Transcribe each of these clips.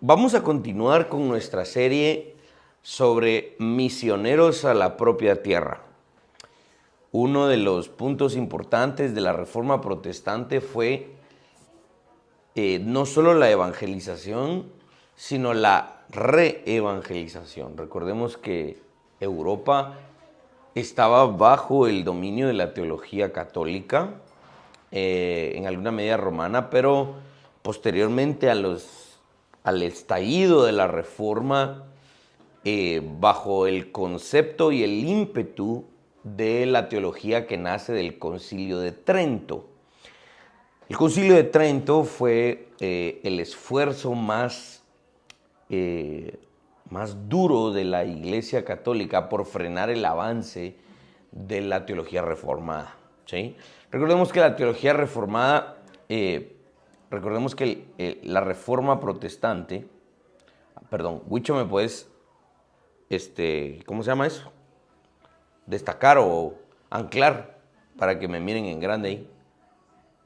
Vamos a continuar con nuestra serie sobre misioneros a la propia tierra. Uno de los puntos importantes de la Reforma Protestante fue no solo la evangelización, sino la reevangelización. Recordemos que Europa estaba bajo el dominio de la teología católica, en alguna medida romana, pero posteriormente al estallido de la Reforma, bajo el concepto y el ímpetu de la teología que nace del Concilio de Trento. El Concilio de Trento fue el esfuerzo más duro de la Iglesia Católica por frenar el avance de la teología reformada, ¿sí? Recordemos que la teología reformada, la Reforma Protestante, Huicho, ¿me puedes, cómo se llama eso? Destacar o anclar para que me miren en grande ahí.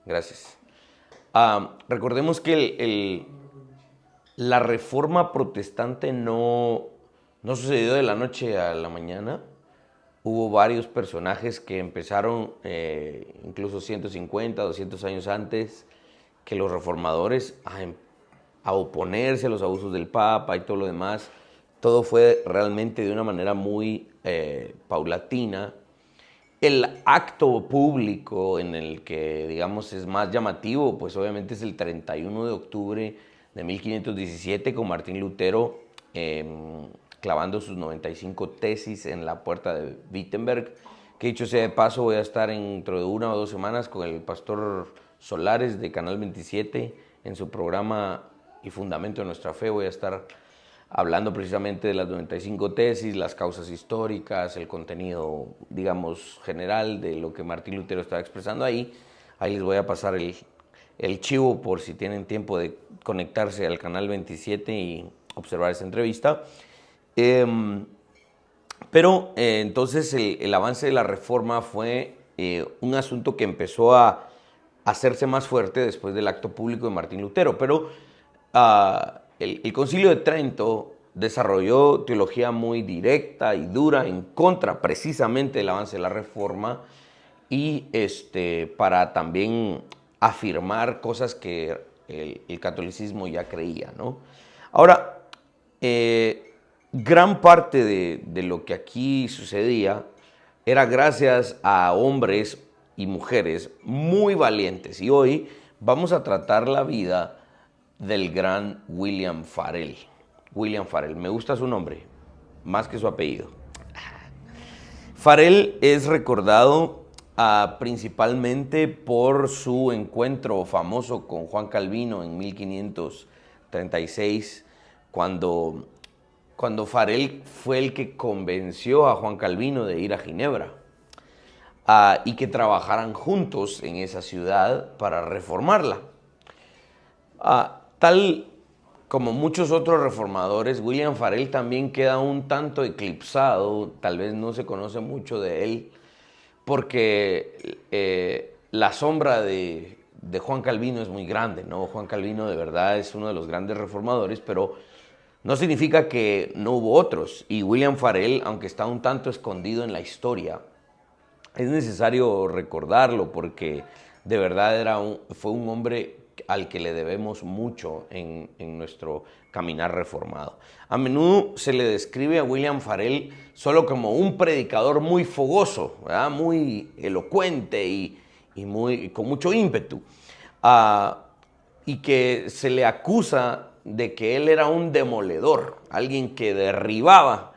Gracias. Recordemos que la Reforma Protestante no sucedió de la noche a la mañana. Hubo varios personajes que empezaron incluso 150, 200 años antes que los reformadores a oponerse a los abusos del Papa y todo lo demás. Todo fue realmente de una manera muy paulatina. El acto público en el que, digamos, es más llamativo, pues obviamente es el 31 de octubre de 1517 con Martín Lutero clavando sus 95 tesis en la puerta de Wittenberg, que dicho sea de paso voy a estar dentro de 1 o 2 semanas con el pastor Solares de Canal 27 en su programa y Fundamento de Nuestra Fe. Voy a estar hablando precisamente de las 95 tesis, las causas históricas, el contenido, digamos, general de lo que Martín Lutero estaba expresando ahí. Ahí les voy a pasar el chivo por si tienen tiempo de conectarse al canal 27 y observar esa entrevista. Entonces el avance de la Reforma fue un asunto que empezó a hacerse más fuerte después del acto público de Martín Lutero, pero el Concilio de Trento desarrolló teología muy directa y dura en contra precisamente del avance de la Reforma y para también afirmar cosas que el catolicismo ya creía, ¿no? Ahora, gran parte de lo que aquí sucedía era gracias a hombres y mujeres muy valientes. Y hoy vamos a tratar la vida del gran William Farel. William Farel, me gusta su nombre, más que su apellido. Farel es recordado principalmente por su encuentro famoso con Juan Calvino en 1536, cuando Farel fue el que convenció a Juan Calvino de ir a Ginebra y que trabajaran juntos en esa ciudad para reformarla. Tal como muchos otros reformadores, William Farel también queda un tanto eclipsado, tal vez no se conoce mucho de él, porque la sombra de Juan Calvino es muy grande, ¿no? Juan Calvino de verdad es uno de los grandes reformadores, pero no significa que no hubo otros. Y William Farel, aunque está un tanto escondido en la historia, es necesario recordarlo porque de verdad fue un hombre al que le debemos mucho en nuestro caminar reformado. A menudo se le describe a William Farel solo como un predicador muy fogoso, ¿verdad? Muy elocuente y con mucho ímpetu. Y que se le acusa de que él era un demoledor, alguien que derribaba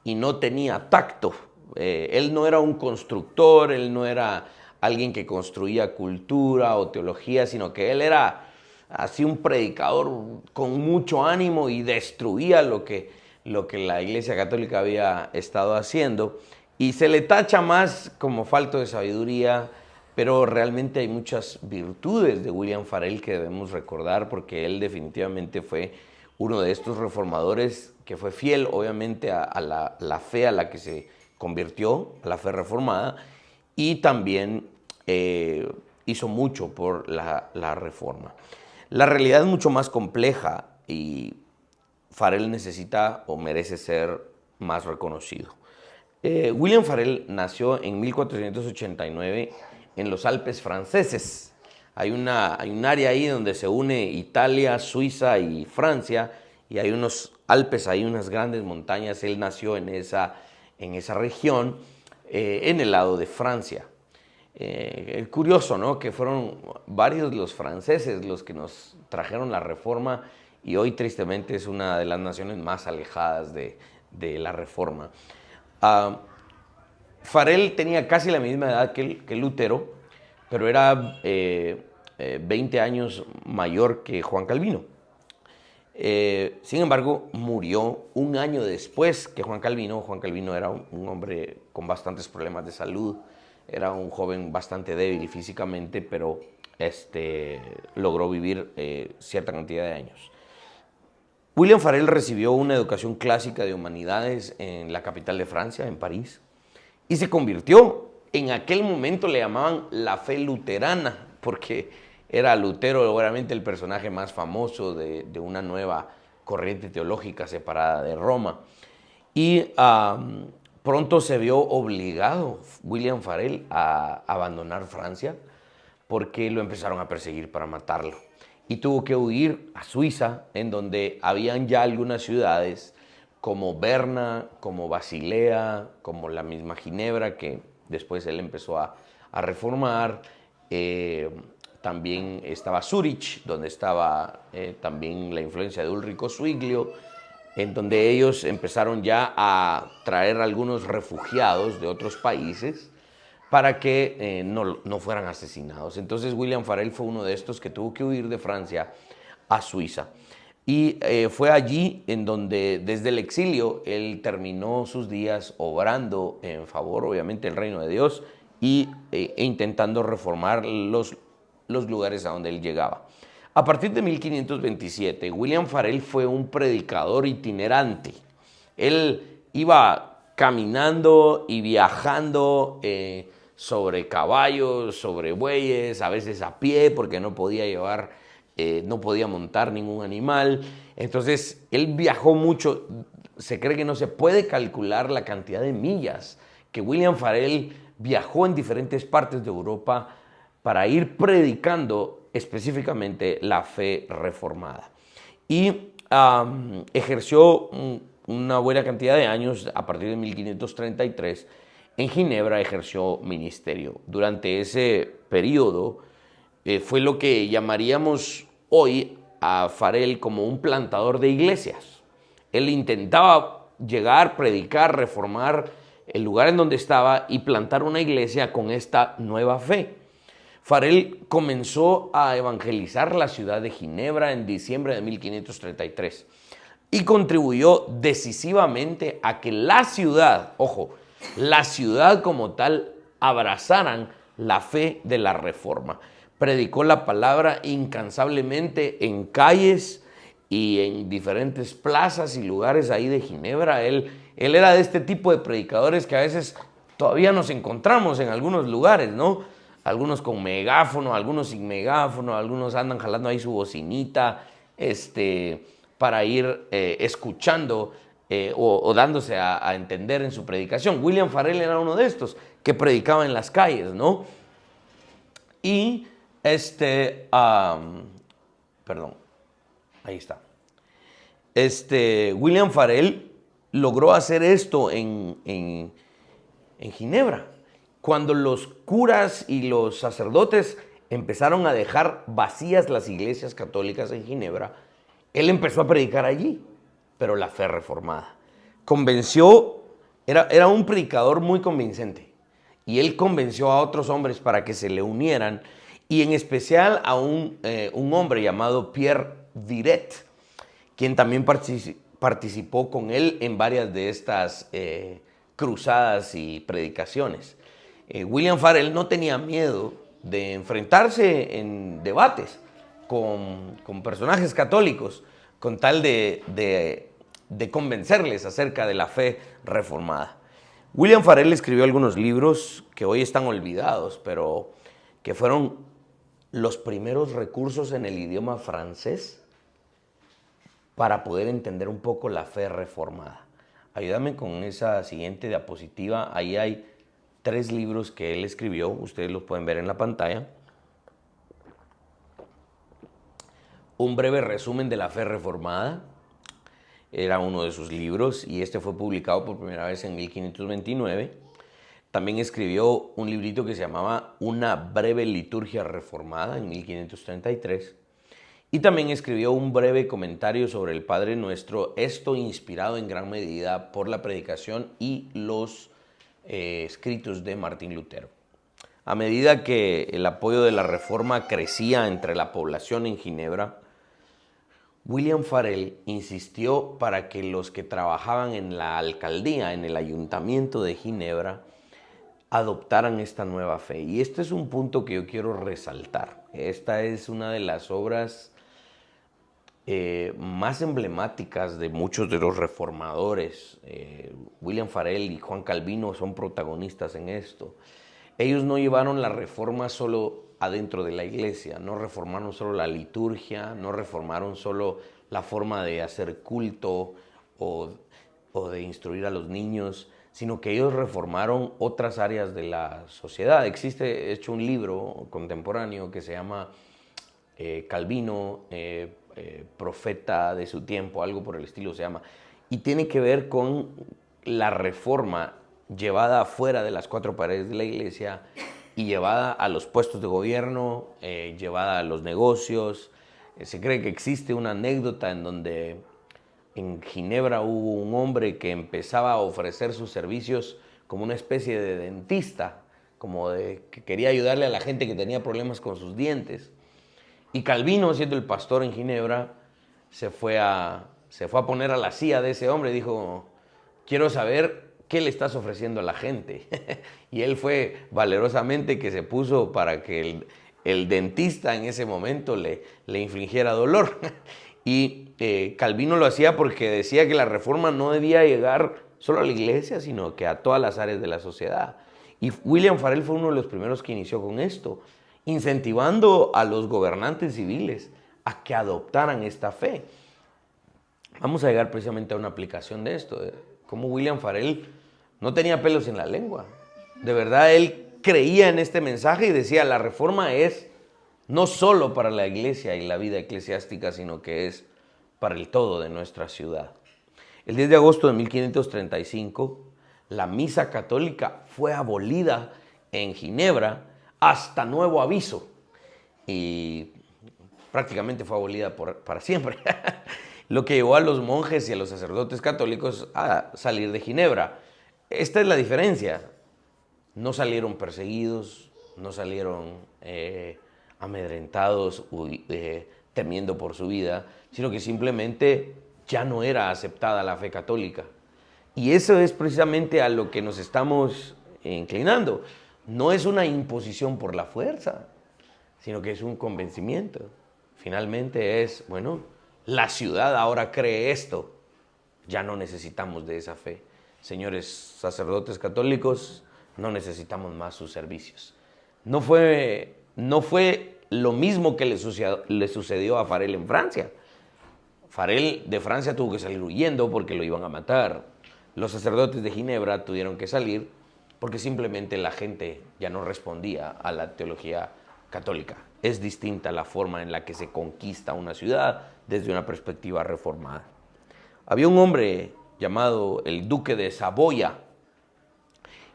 y no tenía tacto. Él no era un constructor, él no era alguien que construía cultura o teología, sino que él era así un predicador con mucho ánimo y destruía lo que la Iglesia Católica había estado haciendo. Y se le tacha más como falto de sabiduría, pero realmente hay muchas virtudes de William Farel que debemos recordar porque él definitivamente fue uno de estos reformadores que fue fiel obviamente a la fe a la que se convirtió, a la fe reformada, y también hizo mucho por la reforma. La realidad es mucho más compleja y Farel necesita o merece ser más reconocido. William Farel nació en 1489 en los Alpes franceses. Hay un área ahí donde se une Italia, Suiza y Francia, y hay unos Alpes, hay unas grandes montañas. Él nació en esa región, en el lado de Francia. Curioso, ¿no?, que fueron varios los franceses los que nos trajeron la Reforma, y hoy tristemente es una de las naciones más alejadas de la Reforma. Farel tenía casi la misma edad que Lutero, pero era 20 años mayor que Juan Calvino. Sin embargo, murió un año después que Juan Calvino. Juan Calvino era un hombre con bastantes problemas de salud, era un joven bastante débil físicamente, pero logró vivir cierta cantidad de años. William Farel recibió una educación clásica de humanidades en la capital de Francia, en París, y se convirtió, en aquel momento le llamaban la fe luterana, porque era Lutero obviamente el personaje más famoso de una nueva corriente teológica separada de Roma. Y pronto se vio obligado William Farel a abandonar Francia, porque lo empezaron a perseguir para matarlo. Y tuvo que huir a Suiza, en donde habían ya algunas ciudades como Berna, como Basilea, como la misma Ginebra, que después él empezó a reformar. También estaba Zúrich, donde estaba también la influencia de Ulrico Zwinglio, en donde ellos empezaron ya a traer algunos refugiados de otros países para que no fueran asesinados. Entonces William Farel fue uno de estos que tuvo que huir de Francia a Suiza. Y fue allí en donde, desde el exilio, él terminó sus días obrando en favor, obviamente, del reino de Dios e intentando reformar los lugares a donde él llegaba. A partir de 1527, William Farel fue un predicador itinerante. Él iba caminando y viajando sobre caballos, sobre bueyes, a veces a pie, porque no podía montar ningún animal. Entonces, él viajó mucho. Se cree que no se puede calcular la cantidad de millas que William Farel viajó en diferentes partes de Europa para ir predicando específicamente la fe reformada. Y ejerció una buena cantidad de años. A partir de 1533, en Ginebra ejerció ministerio. Durante ese periodo fue lo que llamaríamos hoy a Farel como un plantador de iglesias. Él intentaba llegar, predicar, reformar el lugar en donde estaba y plantar una iglesia con esta nueva fe. Farel comenzó a evangelizar la ciudad de Ginebra en diciembre de 1533 y contribuyó decisivamente a que la ciudad, ojo, la ciudad como tal, abrazaran la fe de la Reforma. Predicó la palabra incansablemente en calles y en diferentes plazas y lugares ahí de Ginebra. Él era de este tipo de predicadores que a veces todavía nos encontramos en algunos lugares, ¿no? Algunos con megáfono, algunos sin megáfono, algunos andan jalando ahí su bocinita para ir escuchando o dándose a entender en su predicación. William Farel era uno de estos que predicaba en las calles, ¿no? Y perdón, ahí está. William Farel logró hacer esto en Ginebra. Cuando los curas y los sacerdotes empezaron a dejar vacías las iglesias católicas en Ginebra, él empezó a predicar allí, pero la fe reformada. Era un predicador muy convincente, y él convenció a otros hombres para que se le unieran, y en especial a un hombre llamado Pierre Viret, quien también participó con él en varias de estas cruzadas y predicaciones. William Farel no tenía miedo de enfrentarse en debates con personajes católicos con tal de convencerles acerca de la fe reformada. William Farel escribió algunos libros que hoy están olvidados, pero que fueron los primeros recursos en el idioma francés para poder entender un poco la fe reformada. Ayúdame con esa siguiente diapositiva. Ahí hay 3 libros que él escribió, ustedes los pueden ver en la pantalla. Un breve resumen de la fe reformada era uno de sus libros y este fue publicado por primera vez en 1529. También escribió un librito que se llamaba Una breve liturgia reformada en 1533. Y también escribió un breve comentario sobre el Padre Nuestro, esto inspirado en gran medida por la predicación y los escritos de Martín Lutero. A medida que el apoyo de la Reforma crecía entre la población en Ginebra, William Farel insistió para que los que trabajaban en la alcaldía, en el ayuntamiento de Ginebra, adoptaran esta nueva fe. Y este es un punto que yo quiero resaltar. Esta es una de las obras más emblemáticas de muchos de los reformadores. William Farel y Juan Calvino son protagonistas en esto. Ellos no llevaron la reforma solo adentro de la iglesia, no reformaron solo la liturgia, no reformaron solo la forma de hacer culto o de instruir a los niños, sino que ellos reformaron otras áreas de la sociedad. Existe, hecho, un libro contemporáneo que se llama Calvino, profeta de su tiempo, algo por el estilo se llama, y tiene que ver con la reforma llevada afuera de las 4 paredes de la iglesia y llevada a los puestos de gobierno, llevada a los negocios. Se cree que existe una anécdota en donde en Ginebra hubo un hombre que empezaba a ofrecer sus servicios como una especie de dentista, como de que quería ayudarle a la gente que tenía problemas con sus dientes. Y Calvino, siendo el pastor en Ginebra, se fue a poner a la silla de ese hombre y dijo: quiero saber qué le estás ofreciendo a la gente. Y él fue valerosamente que se puso para que el dentista en ese momento le infligiera dolor. Y Calvino lo hacía porque decía que la reforma no debía llegar solo a la iglesia, sino que a todas las áreas de la sociedad. Y William Farel fue uno de los primeros que inició con esto, incentivando a los gobernantes civiles a que adoptaran esta fe. Vamos a llegar precisamente a una aplicación de esto, de cómo William Farel no tenía pelos en la lengua. De verdad, él creía en este mensaje y decía: la reforma es no solo para la iglesia y la vida eclesiástica, sino que es para el todo de nuestra ciudad. El 10 de agosto de 1535, la misa católica fue abolida en Ginebra hasta nuevo aviso y prácticamente fue abolida para siempre. Lo que llevó a los monjes y a los sacerdotes católicos a salir de Ginebra. Esta es la diferencia. No salieron perseguidos, no salieron amedrentados, temiendo por su vida, sino que simplemente ya no era aceptada la fe católica. Y eso es precisamente a lo que nos estamos inclinando. No es una imposición por la fuerza, sino que es un convencimiento. Finalmente es, bueno, la ciudad ahora cree esto, ya no necesitamos de esa fe. Señores sacerdotes católicos, no necesitamos más sus servicios. No fue lo mismo que le sucedió a Farel en Francia. Farel de Francia tuvo que salir huyendo porque lo iban a matar. Los sacerdotes de Ginebra tuvieron que salir porque simplemente la gente ya no respondía a la teología católica. Es distinta la forma en la que se conquista una ciudad desde una perspectiva reformada. Había un hombre llamado el duque de Saboya,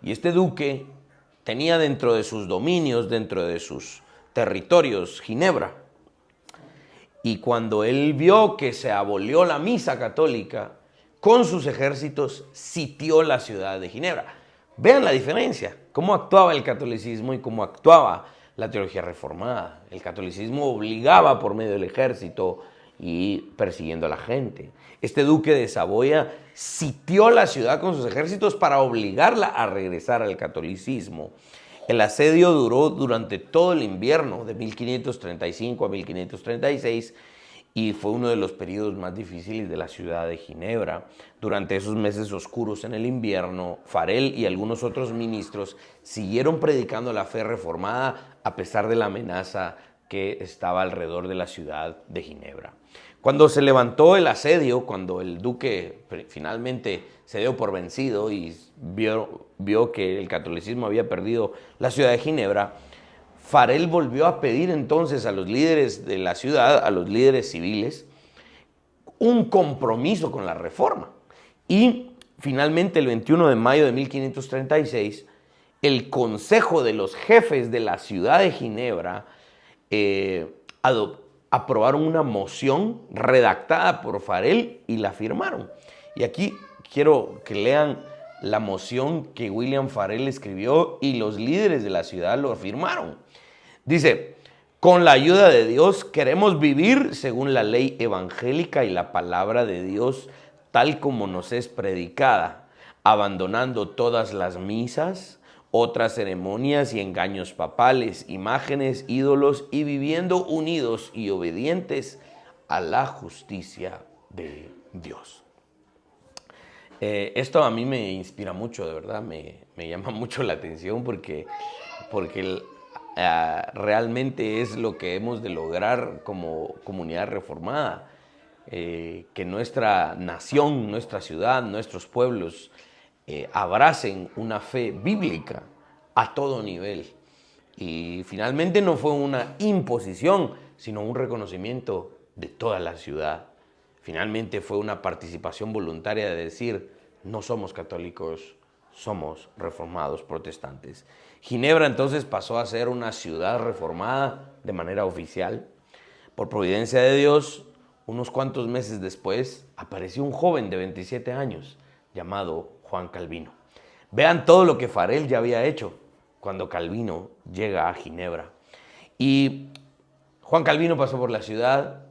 y este duque tenía dentro de sus dominios, dentro de sus territorios, Ginebra. Y cuando él vio que se abolió la misa católica, con sus ejércitos sitió la ciudad de Ginebra. Vean la diferencia, cómo actuaba el catolicismo y cómo actuaba la teología reformada. El catolicismo obligaba por medio del ejército y persiguiendo a la gente. Este duque de Saboya sitió la ciudad con sus ejércitos para obligarla a regresar al catolicismo. El asedio duró durante todo el invierno de 1535 a 1536 y fue uno de los periodos más difíciles de la ciudad de Ginebra. Durante esos meses oscuros en el invierno, Farel y algunos otros ministros siguieron predicando la fe reformada a pesar de la amenaza que estaba alrededor de la ciudad de Ginebra. Cuando se levantó el asedio, cuando el duque finalmente se dio por vencido y vio que el catolicismo había perdido la ciudad de Ginebra, Farel volvió a pedir entonces a los líderes de la ciudad, a los líderes civiles, un compromiso con la reforma. Y finalmente el 21 de mayo de 1536, el Consejo de los Jefes de la ciudad de Ginebra aprobaron una moción redactada por Farel y la firmaron. Y aquí quiero que lean la moción que William Farel escribió y los líderes de la ciudad lo firmaron. Dice: con la ayuda de Dios queremos vivir según la ley evangélica y la palabra de Dios tal como nos es predicada, abandonando todas las misas, otras ceremonias y engaños papales, imágenes, ídolos, y viviendo unidos y obedientes a la justicia de Dios. Esto a mí me inspira mucho, de verdad, me llama mucho la atención porque realmente es lo que hemos de lograr como comunidad reformada, que nuestra nación, nuestra ciudad, nuestros pueblos abracen una fe bíblica a todo nivel. Y finalmente no fue una imposición, sino un reconocimiento de toda la ciudad. Finalmente fue una participación voluntaria de decir: no somos católicos, somos reformados protestantes. Ginebra entonces pasó a ser una ciudad reformada de manera oficial. Por providencia de Dios, unos cuantos meses después, apareció un joven de 27 años llamado Juan Calvino. Vean todo lo que Farel ya había hecho cuando Calvino llega a Ginebra. Y Juan Calvino pasó por la ciudad.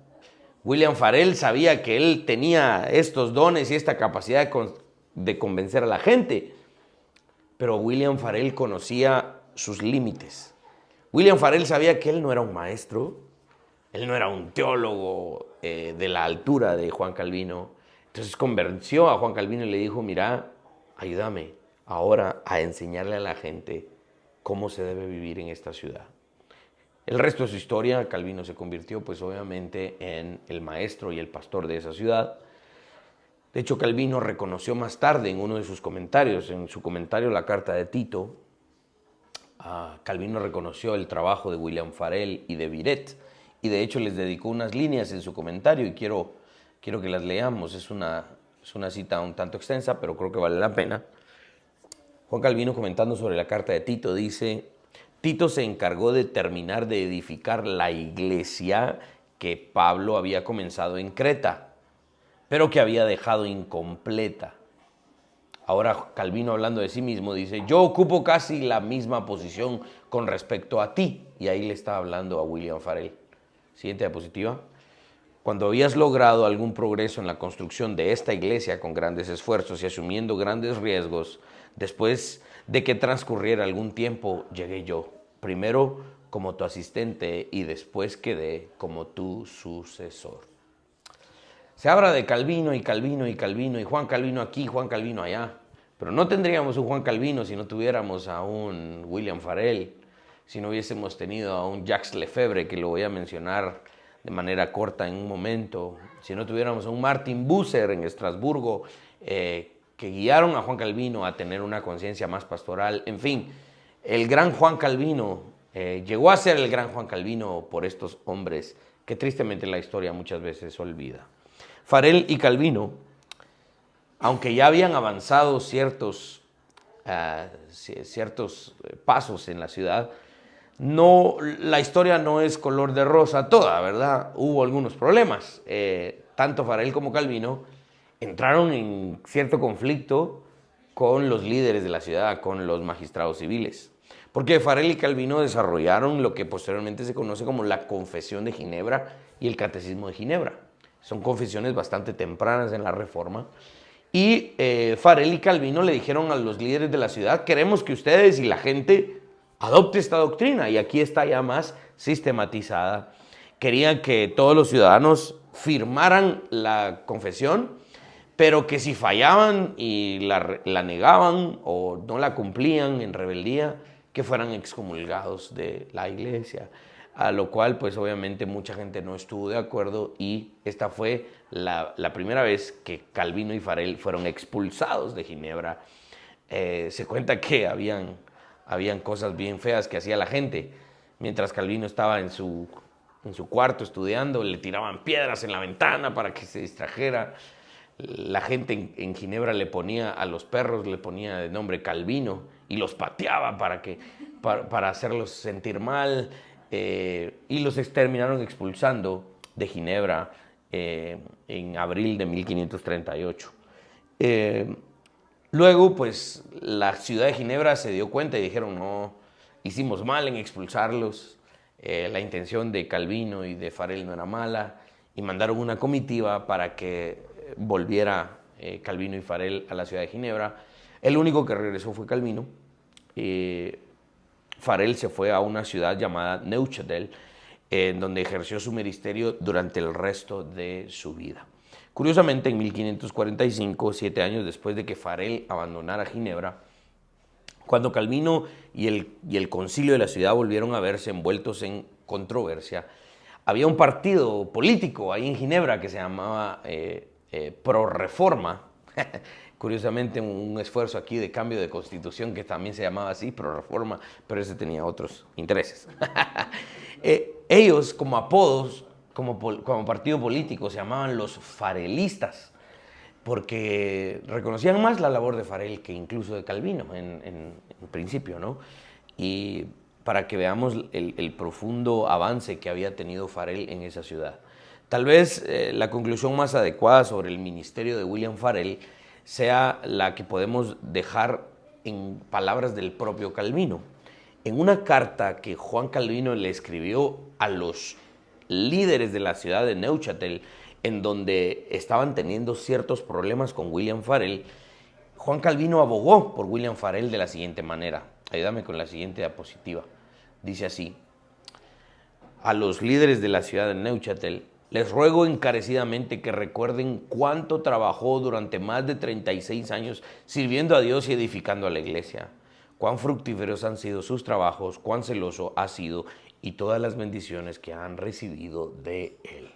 William Farel sabía que él tenía estos dones y esta capacidad de convencer a la gente, pero William Farel conocía sus límites. William Farel sabía que él no era un maestro, él no era un teólogo de la altura de Juan Calvino. Entonces convenció a Juan Calvino y le dijo: mira, ayúdame ahora a enseñarle a la gente cómo se debe vivir en esta ciudad. El resto de su historia, Calvino se convirtió pues obviamente en el maestro y el pastor de esa ciudad. De hecho, Calvino reconoció más tarde en uno de sus comentarios, en su comentario La Carta de Tito, Calvino reconoció el trabajo de William Farel y de Viret, y de hecho les dedicó unas líneas en su comentario y quiero que las leamos. Es una cita un tanto extensa, pero creo que vale la pena. Juan Calvino, comentando sobre la Carta de Tito, dice: Tito se encargó de terminar de edificar la iglesia que Pablo había comenzado en Creta, pero que había dejado incompleta. Ahora Calvino, hablando de sí mismo, dice: yo ocupo casi la misma posición con respecto a ti. Y ahí le estaba hablando a William Farel. Siguiente diapositiva. Cuando habías logrado algún progreso en la construcción de esta iglesia con grandes esfuerzos y asumiendo grandes riesgos, después de que transcurriera algún tiempo, llegué yo, primero como tu asistente y después quedé como tu sucesor. Se habla de Calvino y Calvino y Calvino y Juan Calvino aquí, Juan Calvino allá, pero no tendríamos un Juan Calvino si no tuviéramos a un William Farel, si no hubiésemos tenido a un Jacques Lefebvre, que lo voy a mencionar de manera corta en un momento, si no tuviéramos a un Martin Bucer en Estrasburgo, que guiaron a Juan Calvino a tener una conciencia más pastoral. En fin, el gran Juan Calvino llegó a ser el gran Juan Calvino por estos hombres que tristemente la historia muchas veces olvida. Farel y Calvino, aunque ya habían avanzado ciertos pasos en la ciudad, la historia no es color de rosa toda, ¿verdad? Hubo algunos problemas. Tanto Farel como Calvino entraron en cierto conflicto con los líderes de la ciudad, con los magistrados civiles. Porque Farel y Calvino desarrollaron lo que posteriormente se conoce como la Confesión de Ginebra y el Catecismo de Ginebra. Son confesiones bastante tempranas en la Reforma. Y Farel y Calvino le dijeron a los líderes de la ciudad: queremos que ustedes y la gente adopte esta doctrina, y aquí está ya más sistematizada. Querían que todos los ciudadanos firmaran la confesión, pero que si fallaban y la negaban o no la cumplían en rebeldía, que fueran excomulgados de la iglesia. a lo cual pues obviamente mucha gente no estuvo de acuerdo y esta fue la primera vez que Calvino y Farel fueron expulsados de Ginebra. Se cuenta que habían cosas bien feas que hacía la gente. Mientras Calvino estaba en su cuarto estudiando, le tiraban piedras en la ventana para que se distrajera. La gente en Ginebra le ponía a los perros, le ponía de nombre Calvino y los pateaba para hacerlos sentir mal, y los terminaron expulsando de Ginebra en abril de 1538. Luego, pues, la ciudad de Ginebra se dio cuenta y dijeron, no, hicimos mal en expulsarlos, la intención de Calvino y de Farel no era mala, y mandaron una comitiva para que volviera Calvino y Farel a la ciudad de Ginebra. El único que regresó fue Calvino. Farel se fue a una ciudad llamada Neuchâtel, en donde ejerció su ministerio durante el resto de su vida. Curiosamente, en 1545, 7 años después de que Farel abandonara Ginebra, cuando Calvino y el concilio de la ciudad volvieron a verse envueltos en controversia, había un partido político ahí en Ginebra que se llamaba Pro Reforma. Curiosamente, un esfuerzo aquí de cambio de constitución que también se llamaba así, Pro Reforma, pero ese tenía otros intereses. Ellos, como apodos, como partido político, se llamaban los farelistas, porque reconocían más la labor de Farel que incluso de Calvino en principio, ¿no? Y para que veamos el profundo avance que había tenido Farel en esa ciudad. Tal vez la conclusión más adecuada sobre el ministerio de William Farel sea la que podemos dejar en palabras del propio Calvino. En una carta que Juan Calvino le escribió a los líderes de la ciudad de Neuchâtel, en donde estaban teniendo ciertos problemas con William Farel, Juan Calvino abogó por William Farel de la siguiente manera. Ayúdame con la siguiente diapositiva. Dice así: a los líderes de la ciudad de Neuchâtel, les ruego encarecidamente que recuerden cuánto trabajó durante más de 36 años sirviendo a Dios y edificando a la iglesia. Cuán fructíferos han sido sus trabajos, cuán celoso ha sido y todas las bendiciones que han recibido de él.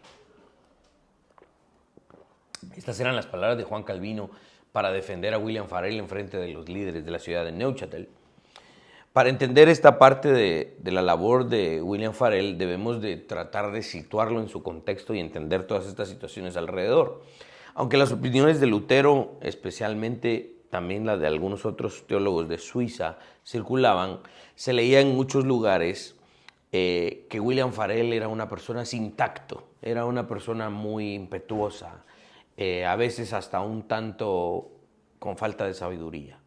Estas eran las palabras de Juan Calvino para defender a William Farel en frente de los líderes de la ciudad de Neuchâtel. Para entender esta parte de la labor de William Farel, debemos de tratar de situarlo en su contexto y entender todas estas situaciones alrededor. Aunque las opiniones de Lutero, especialmente también las de algunos otros teólogos de Suiza, circulaban, se leía en muchos lugares que William Farel era una persona sin tacto, era una persona muy impetuosa, a veces hasta un tanto con falta de sabiduría.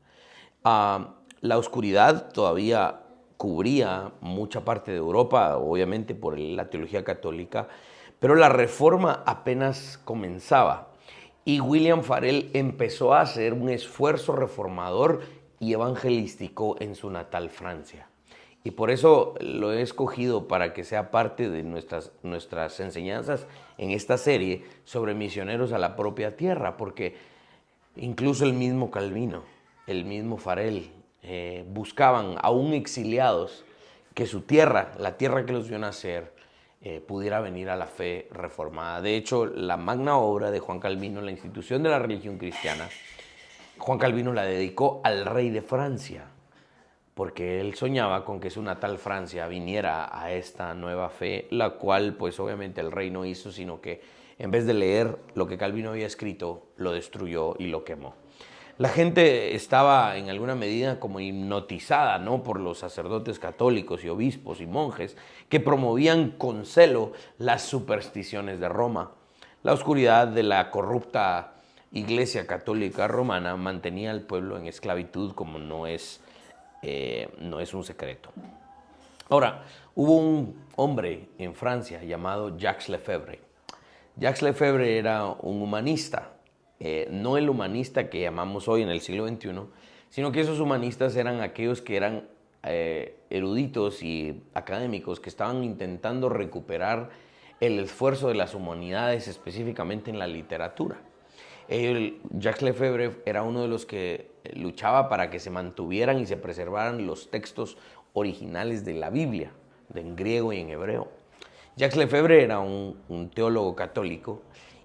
La oscuridad todavía cubría mucha parte de Europa, obviamente por la teología católica, pero la reforma apenas comenzaba y William Farel empezó a hacer un esfuerzo reformador y evangelístico en su natal Francia. Y por eso lo he escogido para que sea parte de nuestras enseñanzas en esta serie sobre misioneros a la propia tierra, porque incluso el mismo Calvino, el mismo Farel, buscaban, aún exiliados, que su tierra, la tierra que los vio nacer, pudiera venir a la fe reformada. De hecho, la magna obra de Juan Calvino, la institución de la religión cristiana, Juan Calvino la dedicó al rey de Francia, porque él soñaba con que su natal Francia viniera a esta nueva fe, la cual pues obviamente el rey no hizo, sino que en vez de leer lo que Calvino había escrito, lo destruyó y lo quemó. La gente estaba en alguna medida como hipnotizada, ¿no?, por los sacerdotes católicos y obispos y monjes que promovían con celo las supersticiones de Roma. La oscuridad de la corrupta Iglesia Católica Romana mantenía al pueblo en esclavitud, como no es un secreto. Ahora, hubo un hombre en Francia llamado Jacques Lefebvre. Jacques Lefebvre era un humanista. No el humanista que llamamos hoy en el siglo XXI, sino que esos humanistas eran aquellos que eran eruditos y académicos que estaban intentando recuperar el esfuerzo de las humanidades, específicamente en la literatura. Jacques Lefebvre era uno de los que luchaba para que se mantuvieran y se preservaran los textos originales de la Biblia, en griego y en hebreo. Jacques Lefebvre era un teólogo católico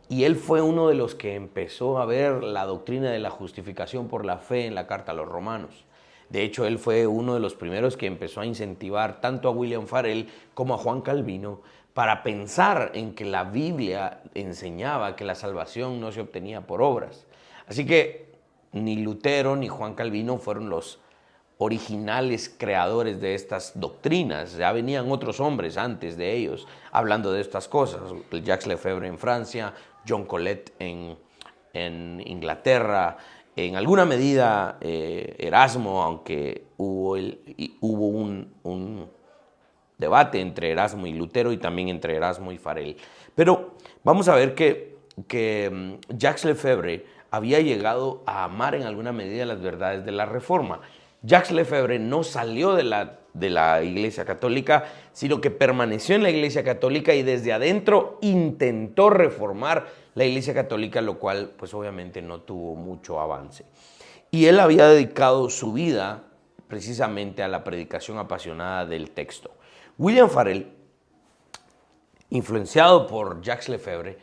y él fue uno de los que empezó a ver la doctrina de la justificación por la fe en la Carta a los Romanos. De hecho, él fue uno de los primeros que empezó a incentivar tanto a William Farel como a Juan Calvino para pensar en que la Biblia enseñaba que la salvación no se obtenía por obras. Así que ni Lutero ni Juan Calvino fueron los originales creadores de estas doctrinas. Ya venían otros hombres antes de ellos hablando de estas cosas. Jacques Lefebvre en Francia, John Colet en Inglaterra, en alguna medida Erasmo, aunque hubo un debate entre Erasmo y Lutero y también entre Erasmo y Farel. Pero vamos a ver que Jacques Lefebvre había llegado a amar en alguna medida las verdades de la Reforma. Jacques Lefebvre no salió de la Iglesia Católica, sino que permaneció en la Iglesia Católica y desde adentro intentó reformar la Iglesia Católica, lo cual pues obviamente no tuvo mucho avance. Y él había dedicado su vida precisamente a la predicación apasionada del texto. William Farel, influenciado por Jacques Lefebvre,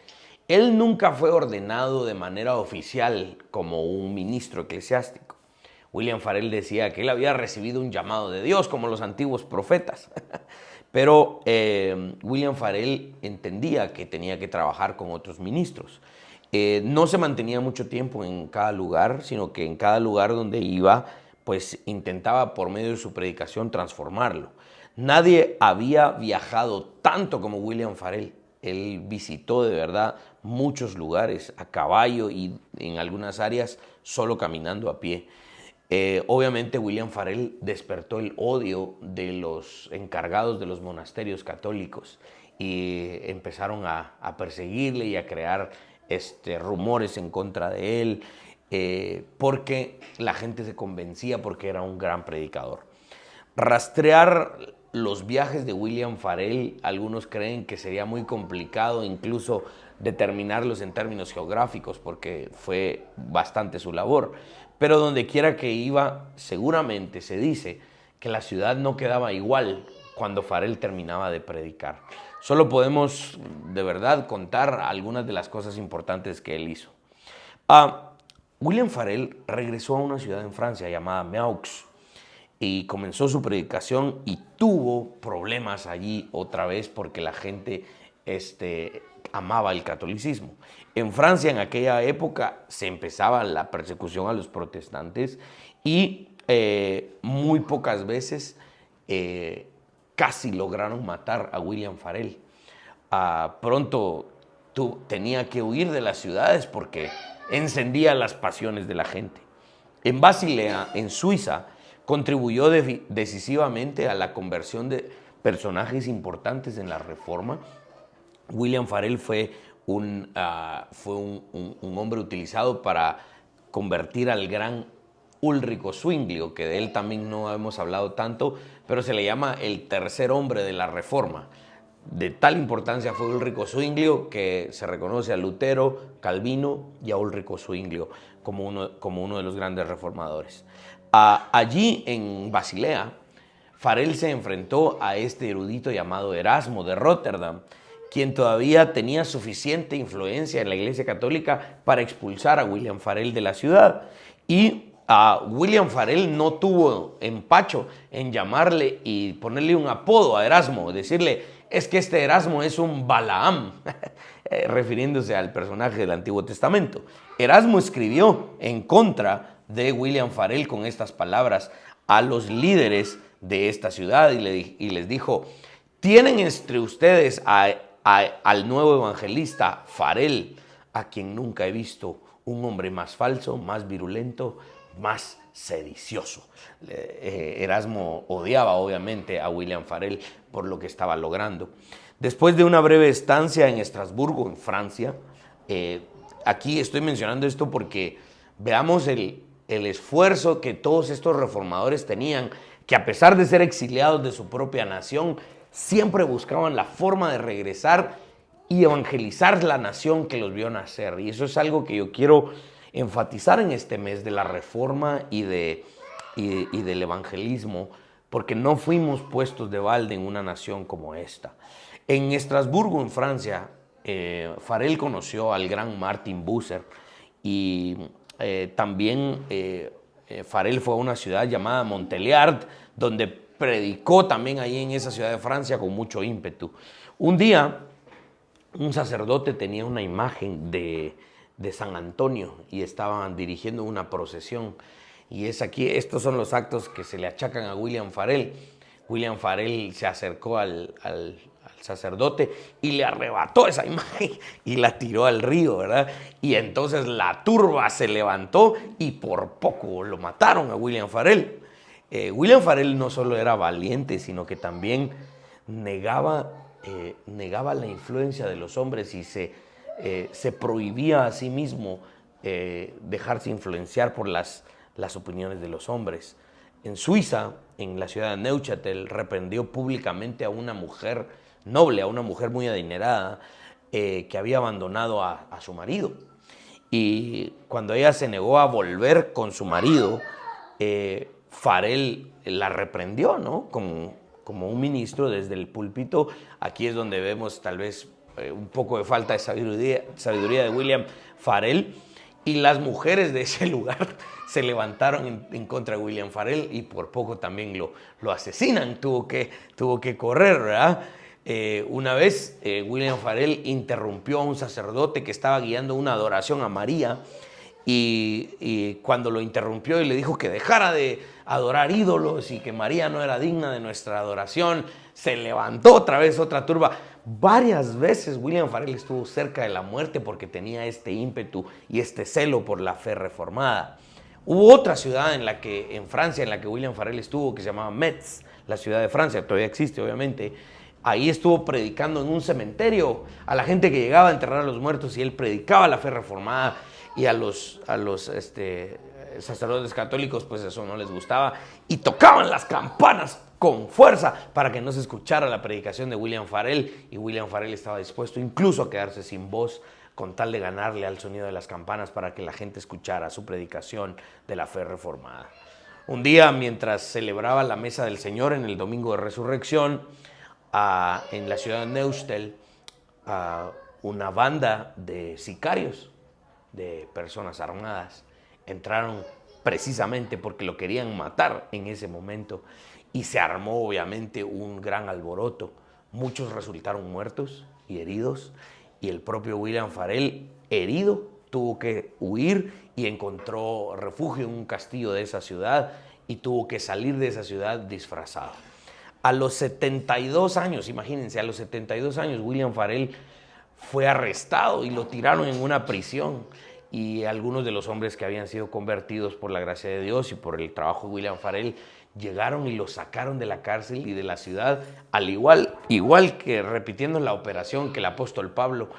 él nunca fue ordenado de manera oficial como un ministro eclesiástico. William Farel decía que él había recibido un llamado de Dios como los antiguos profetas. Pero William Farel entendía que tenía que trabajar con otros ministros. No se mantenía mucho tiempo en cada lugar, sino que en cada lugar donde iba, pues intentaba por medio de su predicación transformarlo. Nadie había viajado tanto como William Farel. Él visitó de verdad muchos lugares a caballo y en algunas áreas solo caminando a pie. Obviamente William Farel despertó el odio de los encargados de los monasterios católicos y empezaron a perseguirle y a crear rumores en contra de él porque la gente se convencía porque era un gran predicador. Rastrear los viajes de William Farel, algunos creen que sería muy complicado incluso determinarlos en términos geográficos porque fue bastante su labor. Pero donde quiera que iba, seguramente se dice que la ciudad no quedaba igual cuando Farel terminaba de predicar. Solo podemos de verdad contar algunas de las cosas importantes que él hizo. William Farel regresó a una ciudad en Francia llamada Meaux y comenzó su predicación y tuvo problemas allí otra vez porque la gente amaba el catolicismo. En Francia en aquella época se empezaba la persecución a los protestantes y muy pocas veces casi lograron matar a William Farel. Pronto tenía que huir de las ciudades porque encendía las pasiones de la gente. En Basilea, en Suiza, contribuyó decisivamente a la conversión de personajes importantes en la Reforma. William Farel fue un hombre utilizado para convertir al gran Ulrico Zwinglio, que de él también no hemos hablado tanto, pero se le llama el tercer hombre de la Reforma. De tal importancia fue Ulrico Zwinglio que se reconoce a Lutero, Calvino y a Ulrico Zwinglio como uno de los grandes reformadores. Allí en Basilea, Farel se enfrentó a este erudito llamado Erasmo de Rotterdam, quien todavía tenía suficiente influencia en la Iglesia Católica para expulsar a William Farel de la ciudad. Y William Farel no tuvo empacho en llamarle y ponerle un apodo a Erasmo, decirle, es que este Erasmo es un Balaam, refiriéndose al personaje del Antiguo Testamento. Erasmo escribió en contra de William Farel con estas palabras a los líderes de esta ciudad y les dijo, tienen entre ustedes al nuevo evangelista Farel, a quien nunca he visto un hombre más falso, más virulento, más sedicioso. Erasmo odiaba obviamente a William Farel por lo que estaba logrando. Después de una breve estancia en Estrasburgo, en Francia, aquí estoy mencionando esto porque veamos el esfuerzo que todos estos reformadores tenían, que a pesar de ser exiliados de su propia nación, siempre buscaban la forma de regresar y evangelizar la nación que los vio nacer. Y eso es algo que yo quiero enfatizar en este mes de la Reforma y del evangelismo, porque no fuimos puestos de balde en una nación como esta. En Estrasburgo, en Francia, Farel conoció al gran Martin Bucer y también Farel fue a una ciudad llamada Montbéliard, donde predicó también ahí en esa ciudad de Francia con mucho ímpetu. Un día, un sacerdote tenía una imagen de San Antonio y estaban dirigiendo una procesión. Y es aquí, estos son los actos que se le achacan a William Farel. William Farel se acercó al sacerdote y le arrebató esa imagen y la tiró al río, ¿verdad? Y entonces la turba se levantó y por poco lo mataron a William Farel. William Farel no solo era valiente, sino que también negaba la influencia de los hombres y se prohibía a sí mismo dejarse influenciar por las opiniones de los hombres. En Suiza, en la ciudad de Neuchâtel, reprendió públicamente a una mujer noble, a una mujer muy adinerada, que había abandonado a su marido. Y cuando ella se negó a volver con su marido, Farel la reprendió, ¿no? Como un ministro desde el púlpito. Aquí es donde vemos tal vez un poco de falta de sabiduría de William Farel. Y las mujeres de ese lugar se levantaron en contra de William Farel y por poco también lo asesinan. Tuvo que correr, ¿verdad? Una vez William Farel interrumpió a un sacerdote que estaba guiando una adoración a María y cuando lo interrumpió y le dijo que dejara de adorar ídolos y que María no era digna de nuestra adoración, se levantó otra vez otra turba. Varias veces William Farel estuvo cerca de la muerte porque tenía este ímpetu y este celo por la fe reformada. Hubo otra ciudad en Francia en la que William Farel estuvo, que se llamaba Metz, la ciudad de Francia, todavía existe obviamente. Ahí estuvo predicando en un cementerio a la gente que llegaba a enterrar a los muertos y él predicaba la fe reformada y a los sacerdotes católicos pues eso no les gustaba y tocaban las campanas con fuerza para que no se escuchara la predicación de William Farel y William Farel estaba dispuesto incluso a quedarse sin voz con tal de ganarle al sonido de las campanas para que la gente escuchara su predicación de la fe reformada. Un día, mientras celebraba la mesa del Señor en el domingo de resurrección, en la ciudad de Neuchâtel, una banda de sicarios, de personas armadas, entraron precisamente porque lo querían matar en ese momento y se armó obviamente un gran alboroto. Muchos resultaron muertos y heridos y el propio William Farel, herido, tuvo que huir y encontró refugio en un castillo de esa ciudad y tuvo que salir de esa ciudad disfrazado. A los 72 años, imagínense, a los 72 años William Farel fue arrestado y lo tiraron en una prisión. Y algunos de los hombres que habían sido convertidos por la gracia de Dios y por el trabajo de William Farel llegaron y lo sacaron de la cárcel y de la ciudad, igual que repitiendo la operación que el apóstol Pablo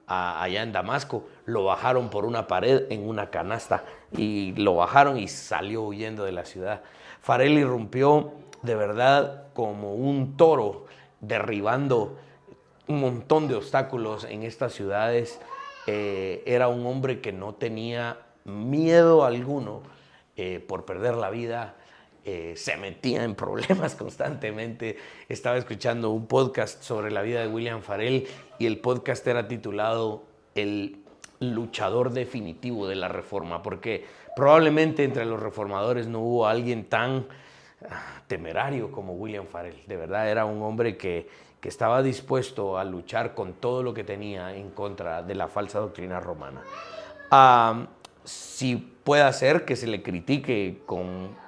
allá en Damasco, lo bajaron por una pared en una canasta y lo bajaron y salió huyendo de la ciudad. Farel irrumpió de verdad como un toro, derribando un montón de obstáculos en estas ciudades. Era un hombre que no tenía miedo alguno por perder la vida, se metía en problemas constantemente. Estaba escuchando un podcast sobre la vida de William Farel y el podcast era titulado El luchador definitivo de la Reforma, porque probablemente entre los reformadores no hubo alguien tan temerario como William Farel. De verdad era un hombre que estaba dispuesto a luchar con todo lo que tenía en contra de la falsa doctrina romana. Si puede ser que se le critique con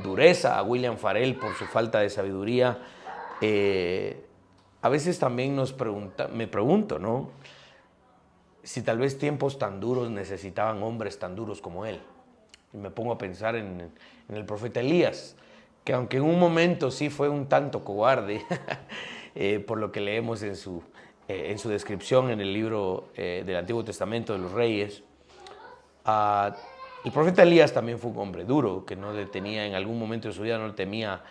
dureza a William Farel por su falta de sabiduría, a veces también me pregunto, ¿no? Si tal vez tiempos tan duros necesitaban hombres tan duros como él. Y me pongo a pensar en el profeta Elías, que aunque en un momento sí fue un tanto cobarde, por lo que leemos en su descripción en el libro del Antiguo Testamento de los Reyes, el profeta Elías también fue un hombre duro, que no le tenía, en algún momento de su vida no le temía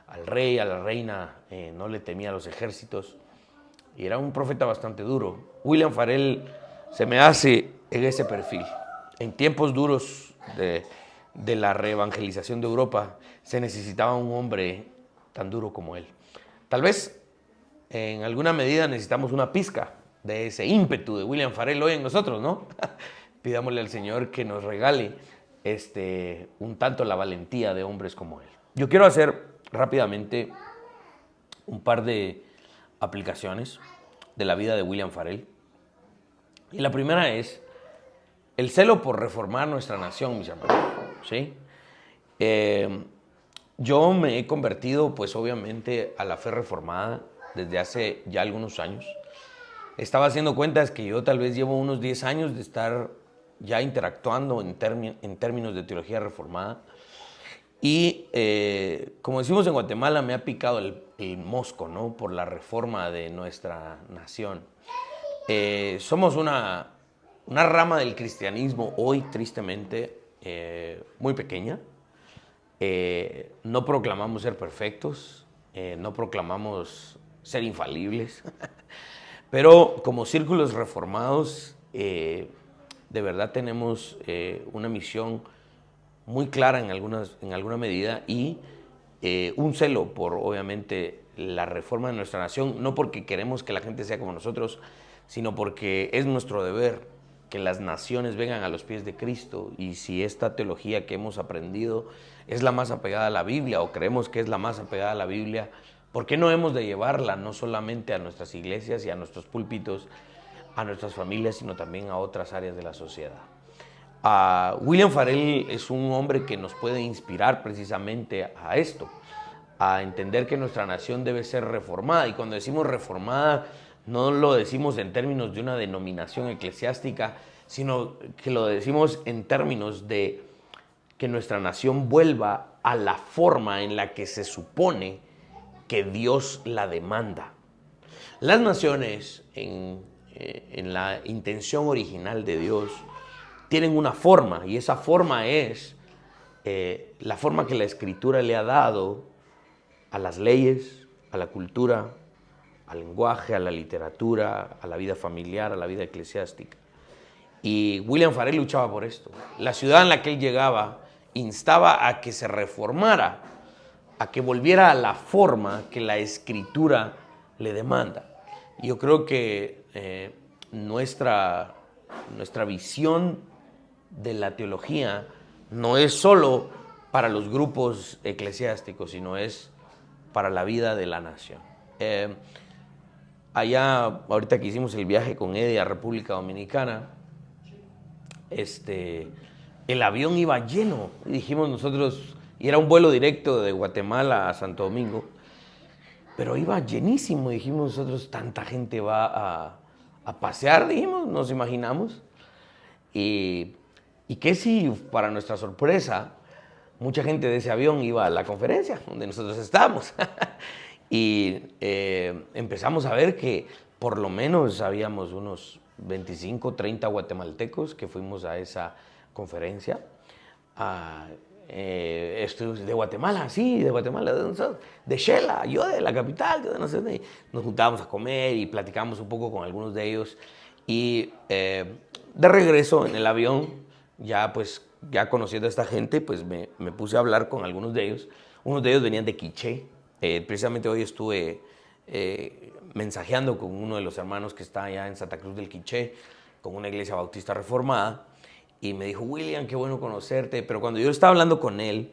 al rey, a la reina, no le temía a los ejércitos, y era un profeta bastante duro. William Farel se me hace en ese perfil. En tiempos duros de de la reevangelización de Europa, se necesitaba un hombre tan duro como él. Tal vez en alguna medida necesitamos una pizca de ese ímpetu de William Farel hoy en nosotros, ¿no? Pidámosle al Señor que nos regale un tanto la valentía de hombres como él. Yo quiero hacer rápidamente un par de aplicaciones de la vida de William Farel. Y la primera es el celo por reformar nuestra nación, mis hermanos, ¿sí? Yo me he convertido, pues obviamente, a la fe reformada desde hace ya algunos años. Estaba haciendo cuentas que yo tal vez llevo unos 10 años de estar ya interactuando en términos de teología reformada. Y como decimos en Guatemala, me ha picado el mosco, ¿no? Por la reforma de nuestra nación. Somos una rama del cristianismo hoy, tristemente, muy pequeña. No proclamamos ser perfectos, no proclamamos ser infalibles, pero como círculos reformados, de verdad tenemos una misión muy clara en alguna medida y un celo por, obviamente, la reforma de nuestra nación, no porque queremos que la gente sea como nosotros, sino porque es nuestro deber que las naciones vengan a los pies de Cristo. Y si esta teología que hemos aprendido es la más apegada a la Biblia, o creemos que es la más apegada a la Biblia, ¿por qué no hemos de llevarla no solamente a nuestras iglesias y a nuestros púlpitos, a nuestras familias, sino también a otras áreas de la sociedad? William Farel es un hombre que nos puede inspirar precisamente a esto, a entender que nuestra nación debe ser reformada. Y cuando decimos reformada, no lo decimos en términos de una denominación eclesiástica, sino que lo decimos en términos de que nuestra nación vuelva a la forma en la que se supone que Dios la demanda. Las naciones, en la intención original de Dios, tienen una forma, y esa forma es la forma que la Escritura le ha dado a las leyes, a la cultura, al lenguaje, a la literatura, a la vida familiar, a la vida eclesiástica. Y William Farel luchaba por esto. La ciudad en la que él llegaba instaba a que se reformara, a que volviera a la forma que la Escritura le demanda. Y yo creo que nuestra visión de la teología no es solo para los grupos eclesiásticos, sino es para la vida de la nación. Allá, ahorita que hicimos el viaje con Eddie a República Dominicana, el avión iba lleno, y dijimos nosotros, y era un vuelo directo de Guatemala a Santo Domingo, pero iba llenísimo, dijimos nosotros, tanta gente va a pasear, dijimos, nos imaginamos. Y que si, para nuestra sorpresa, mucha gente de ese avión iba a la conferencia donde nosotros estábamos. Y empezamos a ver que por lo menos habíamos unos 25, 30 guatemaltecos que fuimos a esa conferencia. De Guatemala, sí, de Guatemala, de Xela, yo de la capital, de no sé dónde. Nos juntábamos a comer y platicamos un poco con algunos de ellos. Y de regreso en el avión, ya conociendo a esta gente, pues me puse a hablar con algunos de ellos. Unos de ellos venían de Quiché. Precisamente hoy estuve mensajeando con uno de los hermanos que está allá en Santa Cruz del Quiché, con una iglesia bautista reformada, y me dijo, William, qué bueno conocerte. Pero cuando yo estaba hablando con él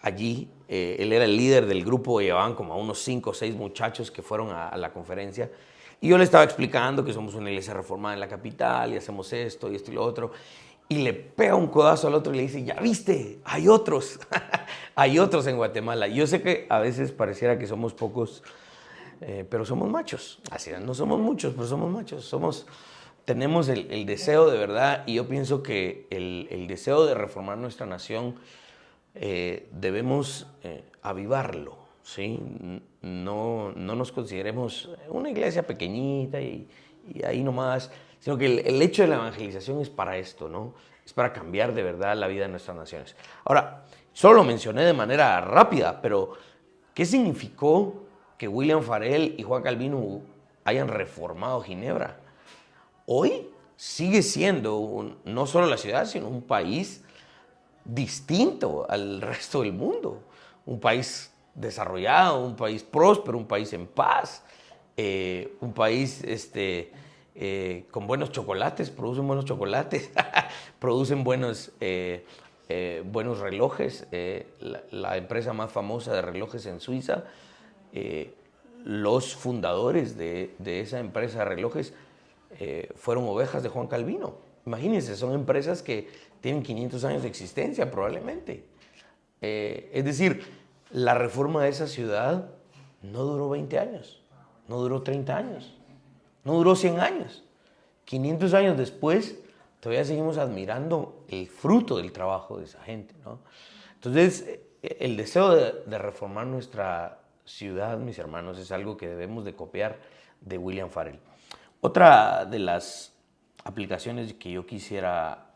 allí, él era el líder del grupo, llevaban como a unos 5 o 6 muchachos que fueron a la conferencia, y yo le estaba explicando que somos una iglesia reformada en la capital y hacemos esto y esto y lo otro. Y le pega un codazo al otro y le dice, ya viste, hay otros, hay otros en Guatemala. Yo sé que a veces pareciera que somos pocos, pero somos machos. Así no somos muchos, pero somos machos. Tenemos el deseo de verdad, y yo pienso que el deseo de reformar nuestra nación debemos avivarlo, ¿sí? No nos consideremos una iglesia pequeñita y ahí nomás, sino que el hecho de la evangelización es para esto, ¿no? Es para cambiar de verdad la vida de nuestras naciones. Ahora, solo lo mencioné de manera rápida, pero ¿qué significó que William Farel y Juan Calvino hayan reformado Ginebra? Hoy sigue siendo no solo la ciudad, sino un país distinto al resto del mundo. Un país desarrollado, un país próspero, un país en paz, un país con buenos chocolates, producen buenos chocolates, producen buenos relojes. La empresa más famosa de relojes en Suiza, los fundadores de esa empresa de relojes fueron ovejas de Juan Calvino. Imagínense, son empresas que tienen 500 años de existencia probablemente. Es decir, la reforma de esa ciudad no duró 20 años, no duró 30 años, no duró 100 años. 500 años después, todavía seguimos admirando el fruto del trabajo de esa gente, ¿no? Entonces, el deseo de reformar nuestra ciudad, mis hermanos, es algo que debemos de copiar de William Farel. Otra de las aplicaciones que yo quisiera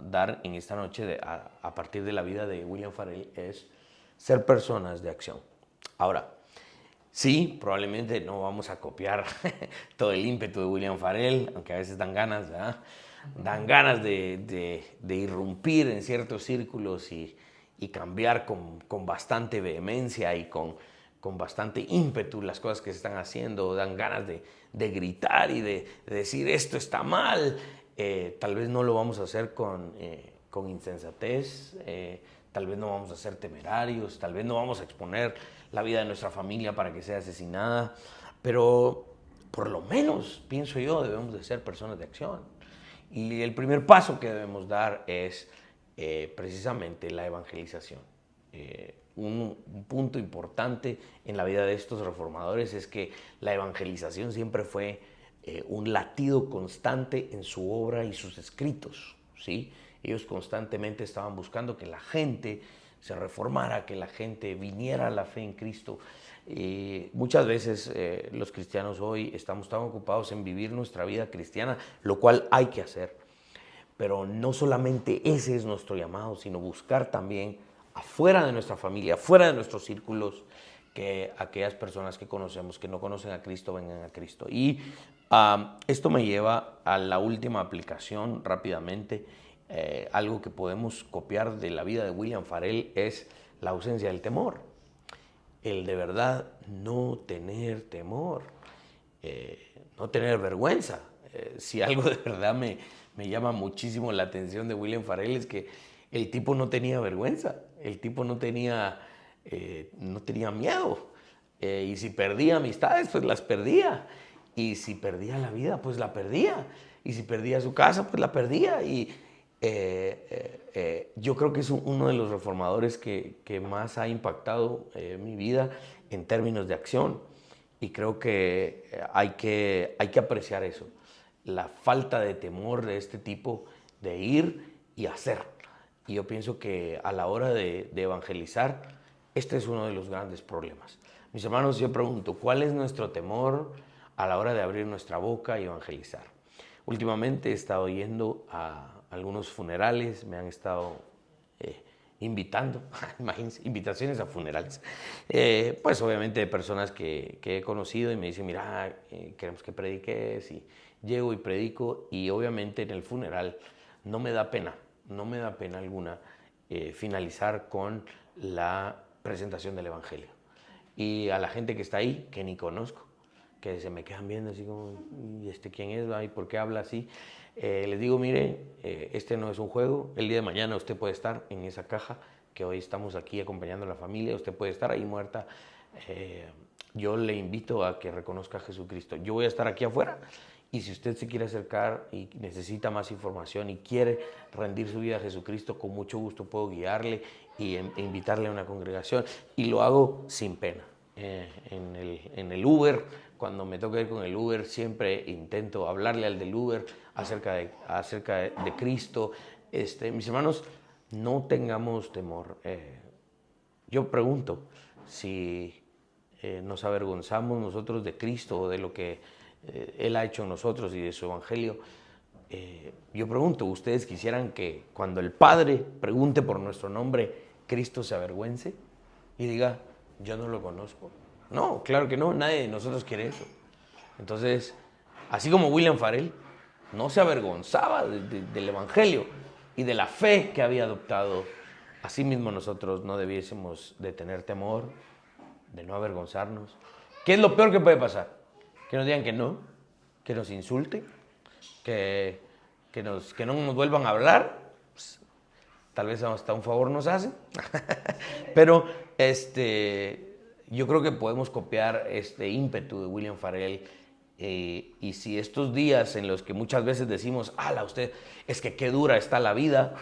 dar en esta noche a partir de la vida de William Farel es ser personas de acción. Ahora, sí, probablemente no vamos a copiar todo el ímpetu de William Farel, aunque a veces dan ganas, ¿verdad? Dan ganas de irrumpir en ciertos círculos y cambiar con bastante vehemencia y con bastante ímpetu las cosas que se están haciendo. Dan ganas de gritar y de decir esto está mal. Tal vez no lo vamos a hacer con insensatez, tal vez no vamos a ser temerarios, tal vez no vamos a exponer la vida de nuestra familia para que sea asesinada, pero por lo menos, pienso yo, debemos de ser personas de acción. Y el primer paso que debemos dar es precisamente la evangelización. Un punto importante en la vida de estos reformadores es que la evangelización siempre fue un latido constante en su obra y sus escritos, ¿sí? Ellos constantemente estaban buscando que la gente se reformara, que la gente viniera a la fe en Cristo. Muchas veces los cristianos hoy estamos tan ocupados en vivir nuestra vida cristiana, lo cual hay que hacer. Pero no solamente ese es nuestro llamado, sino buscar también afuera de nuestra familia, afuera de nuestros círculos, que aquellas personas que conocemos, que no conocen a Cristo, vengan a Cristo. Y esto me lleva a la última aplicación rápidamente. Algo que podemos copiar de la vida de William Farel es la ausencia del temor. El de verdad no tener temor, no tener vergüenza. Si algo de verdad me llama muchísimo la atención de William Farel es que el tipo no tenía vergüenza, el tipo no tenía miedo. Y si perdía amistades, pues las perdía. Y si perdía la vida, pues la perdía. Y si perdía su casa, pues la perdía. Y yo creo que es uno de los reformadores que más ha impactado mi vida en términos de acción. Y creo que hay que apreciar eso. La falta de temor de este tipo de ir y hacer. Y yo pienso que a la hora de evangelizar, este es uno de los grandes problemas. Mis hermanos, yo pregunto, ¿cuál es nuestro temor a la hora de abrir nuestra boca y evangelizar? Últimamente he estado yendo a algunos funerales, me han estado invitando, imagínense, invitaciones a funerales. Pues obviamente de personas que he conocido y me dicen, mira, queremos que prediques, y llego y predico, y obviamente en el funeral no me da pena alguna finalizar con la presentación del Evangelio. Y a la gente que está ahí, que ni conozco, que se me quedan viendo así como, ¿y este quién es? ¿Y por qué habla así? Les digo, mire, este no es un juego. El día de mañana usted puede estar en esa caja que hoy estamos aquí acompañando a la familia. Usted puede estar ahí muerta. Yo le invito a que reconozca a Jesucristo. Yo voy a estar aquí afuera. Y si usted se quiere acercar y necesita más información y quiere rendir su vida a Jesucristo, con mucho gusto puedo guiarle y invitarle a una congregación. Y lo hago sin pena. En el Uber, cuando me toca ir con el Uber, siempre intento hablarle al del Uber acerca de Cristo. Mis hermanos, no tengamos temor. Yo pregunto si nos avergonzamos nosotros de Cristo o de lo que Él ha hecho en nosotros y de su Evangelio. Yo pregunto, ¿ustedes quisieran que cuando el Padre pregunte por nuestro nombre, Cristo se avergüence y diga, yo no lo conozco? No, claro que no, nadie de nosotros quiere eso. Entonces, así como William Farel no se avergonzaba del Evangelio y de la fe que había adoptado Asimismo nosotros no debiésemos de tener temor, de no avergonzarnos. ¿Qué es lo peor que puede pasar? Que nos digan que no, que nos insulten, que no nos vuelvan a hablar. Pues, tal vez hasta un favor nos hacen. Pero yo creo que podemos copiar este ímpetu de William Farrell. Y si estos días en los que muchas veces decimos, ala, usted, es que qué dura está la vida.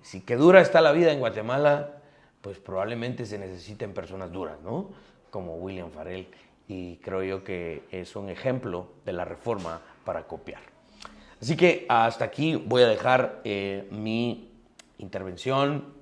Si qué dura está la vida en Guatemala, pues probablemente se necesiten personas duras, ¿no? Como William Farrell. Y creo yo que es un ejemplo de la reforma para copiar. Así que hasta aquí voy a dejar mi intervención.